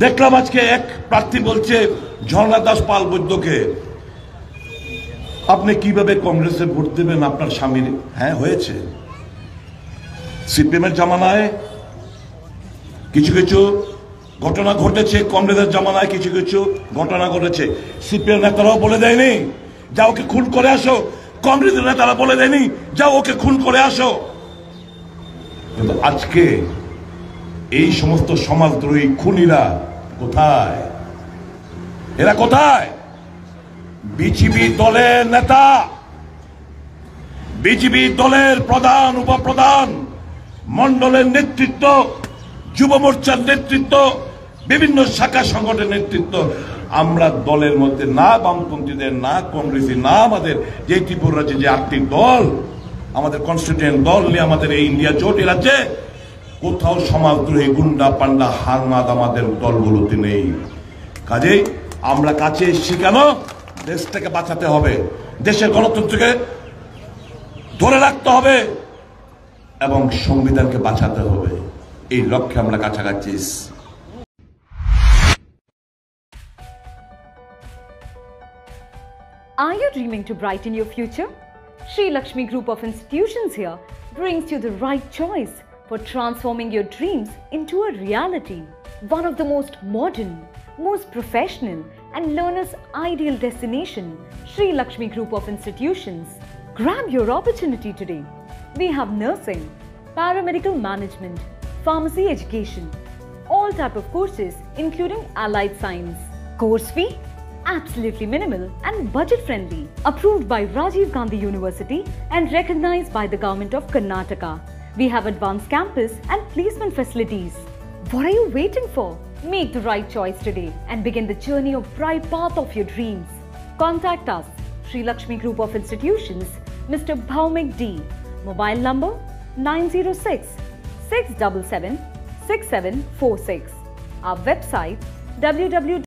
দেখলাম আজকে এক প্রার্থী বলছে ঝর্ণা দাস পাল বৈদ্যকে আপনি কিভাবে কংগ্রেসে ভোট দেবেন আপনার স্বামীর। হ্যাঁ, হয়েছে। সিপিএমের জামানায় কিছু কিছু ঘটনা ঘটেছে, কংগ্রেসের জামানায় কিছু কিছু ঘটনা ঘটেছে। সিপিএম নেতারাও বলে দেয়নি যা ওকে খুন করে আসো, কংগ্রেসের নেতারা বলে দেয়নি যা ওকে খুন করে আসো। কিন্তু আজকে এই সমস্ত সমাজদ্রোহী খুনিরা কোথায়? এরা কোথায়? বিজেপি দলের নেতা, বিজেপি দলের প্রধান, উপপ্রধান, মন্ডলের নেতৃত্ব, যুব মোর্চার নেতৃত্ব, বিভিন্ন শাখা সংগঠনের নেতৃত্ব। আমরা দলের মধ্যে না বামপন্থীদের, না কংগ্রেসী, না আমাদের যে ত্রিপুরা রাজ্যে যে 8টি দল, আমাদের কনস্টিটিউয়েন্ট দল নিয়ে আমাদের এই ইন্ডিয়া জোট রাজ্যে কোথাও সমাজদ্রোহী গুন্ডা পান্ডা হারমাদ আমাদের দলগুলোতে নেই। কাজেই আমরা কাছে এসেছি কেন? দেশটাকে বাঁচাতে হবে, দেশের গণতন্ত্রকে ধরে রাখতে হবে এবং সংবিধানকে বাঁচাতে হবে। এই লক্ষ্যে আমরা কাছাকাছি। Are you dreaming to brighten your future? Sri Lakshmi Group of Institutions here brings you the right choice for transforming your dreams into a reality. One of the most modern, most professional and learners' ideal destination, Sri Lakshmi Group of Institutions. Grab your opportunity today. We have nursing, paramedical management, pharmacy education, all type of courses including allied science. Course fee? Absolutely minimal and budget friendly. Approved by Rajiv Gandhi University and recognized by the Government of Karnataka. We have advanced campus and placement facilities. What are you waiting for? Make the right choice today and begin the journey of bright path of your dreams. Contact us, Sri Lakshmi Group of Institutions, Mr. Bhaumik D. Mobile number 906 677 6746. Our website www